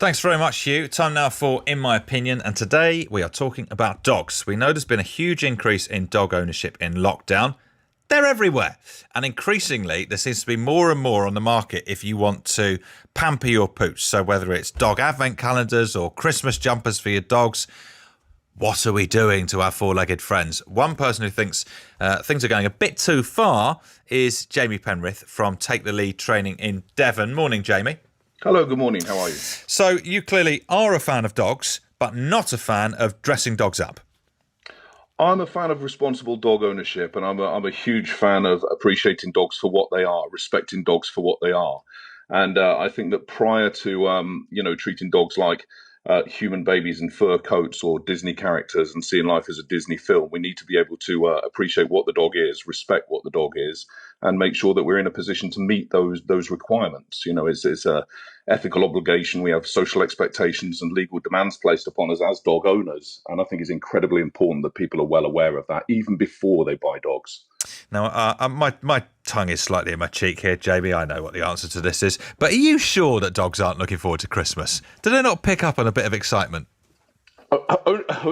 Thanks very much, Hugh. Time now for In My Opinion, and today we are talking about dogs. We know there's been a huge increase in dog ownership in lockdown. They're everywhere, and increasingly there seems to be more and more on the market if you want to pamper your pooch. So whether it's dog advent calendars or Christmas jumpers for your dogs, what are we doing to our four-legged friends? One person who thinks things are going a bit too far is Jamie Penrith from Take the Lead Training in Devon. Morning, Jamie. Hello, good morning. How are you? So you clearly are a fan of dogs, but not a fan of dressing dogs up. I'm a fan of responsible dog ownership, and I'm a huge fan of appreciating dogs for what they are, respecting dogs for what they are. And I think that prior to treating dogs like human babies in fur coats or Disney characters and seeing life as a Disney film, we need to be able to appreciate what the dog is, respect what the dog is, and make sure that we're in a position to meet those requirements. You know, it's a ethical obligation. We have social expectations and legal demands placed upon us as dog owners, and I think it's incredibly important that people are well aware of that even before they buy dogs. Now, my tongue is slightly in my cheek here, Jamie. I know what the answer to this is, but are you sure that dogs aren't looking forward to Christmas? Do they not pick up on a bit of excitement?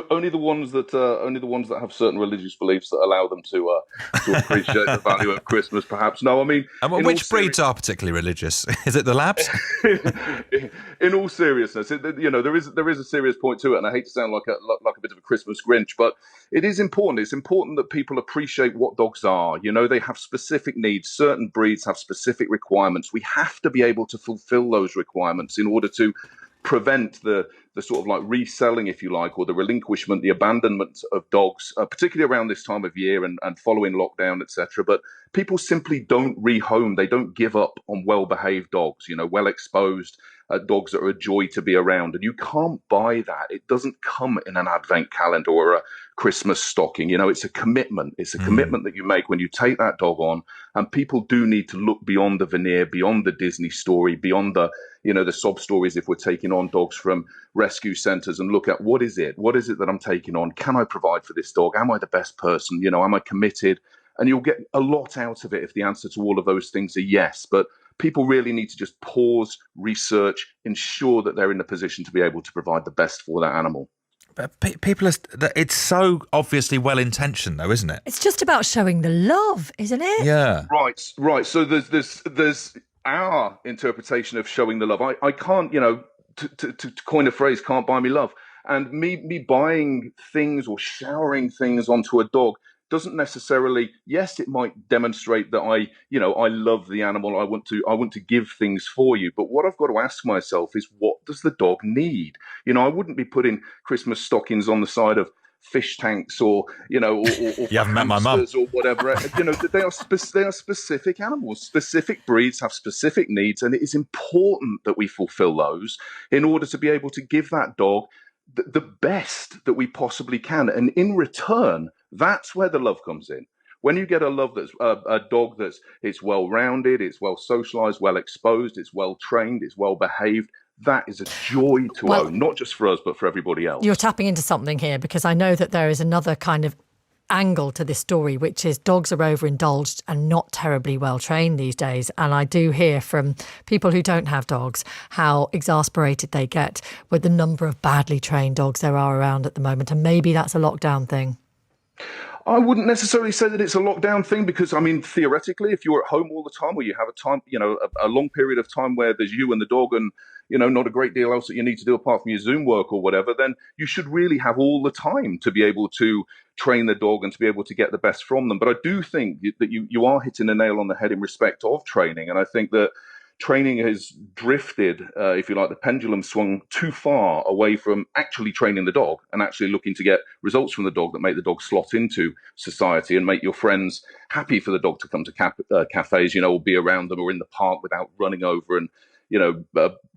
Only the ones that have certain religious beliefs that allow them to appreciate the value of Christmas. Perhaps no. I mean, and which breeds are particularly religious? Is it the labs? In all seriousness, there is a serious point to it, and I hate to sound like a bit of a Christmas Grinch, but it is important. It's important that people appreciate what dogs are. You know, they have specific needs. Certain breeds have specific requirements. We have to be able to fulfill those requirements in order to prevent the sort of like reselling, if you like, or the relinquishment, the abandonment of dogs, particularly around this time of year and following lockdown, etc. But people simply don't rehome. They don't give up on well-behaved dogs, well-exposed dogs that are a joy to be around. And you can't buy that. It doesn't come in an advent calendar or a Christmas stocking. It's a commitment. It's a commitment that you make when you take that dog on. And people do need to look beyond the veneer, beyond the Disney story, beyond the sob stories if we're taking on dogs from rescue centres, and look at what is it that I'm taking on? Can I provide for this dog? Am I the best person? Am I committed? And you'll get a lot out of it if the answer to all of those things are yes. But people really need to just pause, research, ensure that they're in a position to be able to provide the best for that animal. But it's so obviously well-intentioned, though, isn't it? It's just about showing the love, isn't it? Yeah. Right. So there's our interpretation of showing the love. I can't, to coin a phrase, can't buy me love. And me buying things or showering things onto a dog doesn't necessarily, yes, it might demonstrate that I love the animal. I want to give things for you. But what I've got to ask myself is, what does the dog need? I wouldn't be putting Christmas stockings on the side of fish tanks or you haven't met my mum or whatever. They are specific animals. Specific breeds have specific needs, and it is important that we fulfill those in order to be able to give that dog the best that we possibly can. And in return, that's where the love comes in. When you get a dog that's it's well-rounded, it's well socialized, well exposed, it's well trained, it's well behaved, that is a joy to own, not just for us, but for everybody else. You're tapping into something here, because I know that there is another kind of angle to this story, which is dogs are overindulged and not terribly well trained these days. And I do hear from people who don't have dogs how exasperated they get with the number of badly trained dogs there are around at the moment. And maybe that's a lockdown thing. I wouldn't necessarily say that it's a lockdown thing, because, I mean, theoretically, if you're at home all the time, or you have a long period of time where there's you and the dog and, not a great deal else that you need to do apart from your Zoom work or whatever, then you should really have all the time to be able to train the dog and to be able to get the best from them. But I do think that you are hitting the nail on the head in respect of training. And I think that training has drifted, if you like, the pendulum swung too far away from actually training the dog and actually looking to get results from the dog that make the dog slot into society and make your friends happy for the dog to come to cafes, or be around them or in the park without running over and,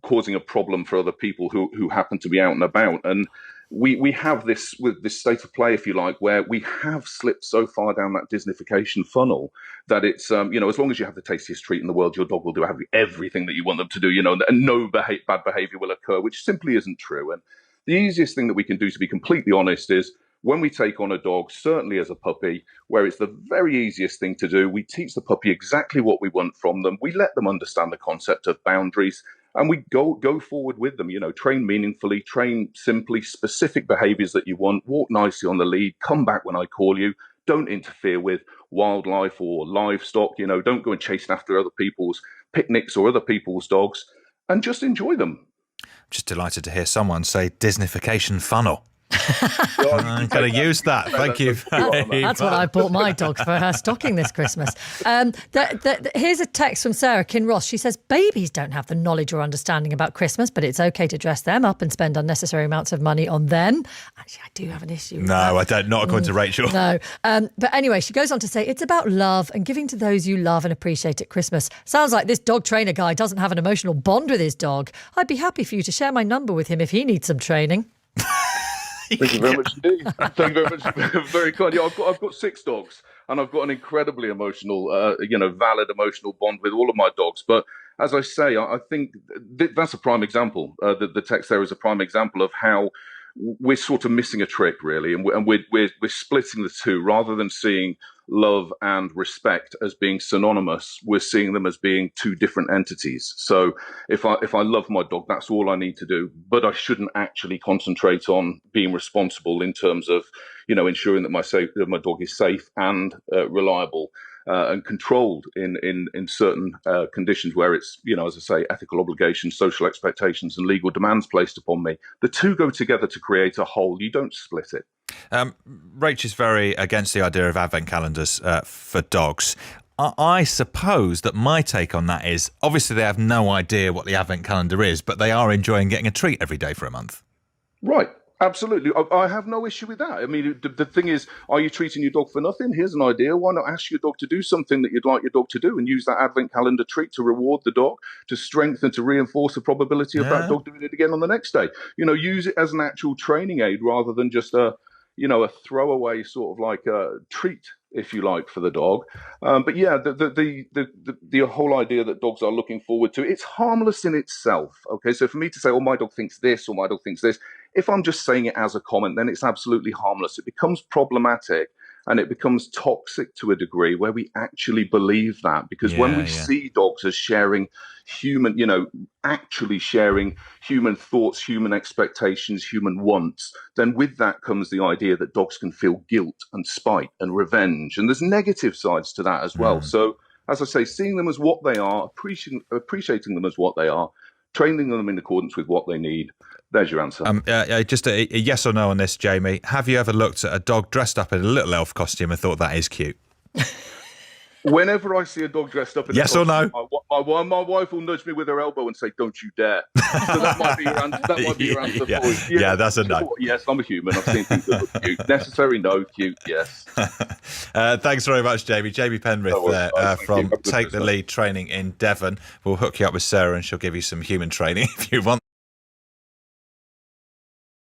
causing a problem for other people who happen to be out and about. And we have this state of play, if you like, where we have slipped so far down that Disneyfication funnel that it's, as long as you have the tastiest treat in the world, your dog will do everything that you want them to do, and no bad behavior will occur, which simply isn't true. And the easiest thing that we can do, to be completely honest, is when we take on a dog, certainly as a puppy, where it's the very easiest thing to do, we teach the puppy exactly what we want from them. We let them understand the concept of boundaries. and we go forward with them. Train meaningfully, train simply, specific behaviours that you want. Walk nicely on the lead. Come back when I call you. Don't interfere with wildlife or livestock. Don't go and chase after other people's picnics or other people's dogs, and just enjoy them. Just delighted to hear someone say Disneyfication funnel. Well, I'm going to use that. Thank you. That's what I bought my dog for her stocking this Christmas. Here's a text from Sarah Kinross. She says, babies don't have the knowledge or understanding about Christmas, but it's okay to dress them up and spend unnecessary amounts of money on them. Actually, I do have an issue with that. No, I don't. Not according to Rachel. No. But anyway, she goes on to say, it's about love and giving to those you love and appreciate at Christmas. Sounds like this dog trainer guy doesn't have an emotional bond with his dog. I'd be happy for you to share my number with him if he needs some training. Thank you very much indeed. Thank you very much. Very kind. Yeah, I've got 6 dogs, and I've got an incredibly emotional, valid emotional bond with all of my dogs. But as I say, I think that's a prime example. The text there is a prime example of how we're sort of missing a trick, really, and we're splitting the two. Rather than seeing love and respect as being synonymous, we're seeing them as being two different entities. So if I love my dog, that's all I need to do, but I shouldn't actually concentrate on being responsible in terms of ensuring that my dog is safe and reliable and controlled in certain conditions where it's, as I say, ethical obligations, social expectations and legal demands placed upon me. The two go together to create a whole. You don't split it. Rach is very against the idea of advent calendars for dogs. I suppose that my take on that is, obviously they have no idea what the advent calendar is, but they are enjoying getting a treat every day for a month. Right. Absolutely. I have no issue with that. I mean, the thing is, are you treating your dog for nothing? Here's an idea. Why not ask your dog to do something that you'd like your dog to do and use that advent calendar treat to reward the dog, to strengthen, to reinforce the probability of that dog doing it again on the next day? Use it as an actual training aid rather than just a throwaway sort of like a treat, if you like, for the dog. But yeah, the whole idea that dogs are looking forward to, it's harmless in itself. Okay, so for me to say, oh, my dog thinks this or my dog thinks this, if I'm just saying it as a comment, then it's absolutely harmless. It becomes problematic and it becomes toxic to a degree where we actually believe that, because when we see dogs as sharing human, actually sharing human thoughts, human expectations, human wants, then with that comes the idea that dogs can feel guilt and spite and revenge. And there's negative sides to that as well. So, as I say, seeing them as what they are, appreciating them as what they are, training them in accordance with what they need. There's your answer. Just a yes or no on this, Jamie. Have you ever looked at a dog dressed up in a little elf costume and thought that is cute? Whenever I see a dog dressed up in yes a costume, or no? my wife will nudge me with her elbow and say, "Don't you dare!" So that might be your answer. That might be your answer for you. Yeah, that's a no. Yes, I'm a human. I've seen things that look cute. Necessary? No. Cute? Yes. Thanks very much, Jamie. Jamie Penrith from Take the Lead Training in Devon. We'll hook you up with Sarah and she'll give you some human training if you want.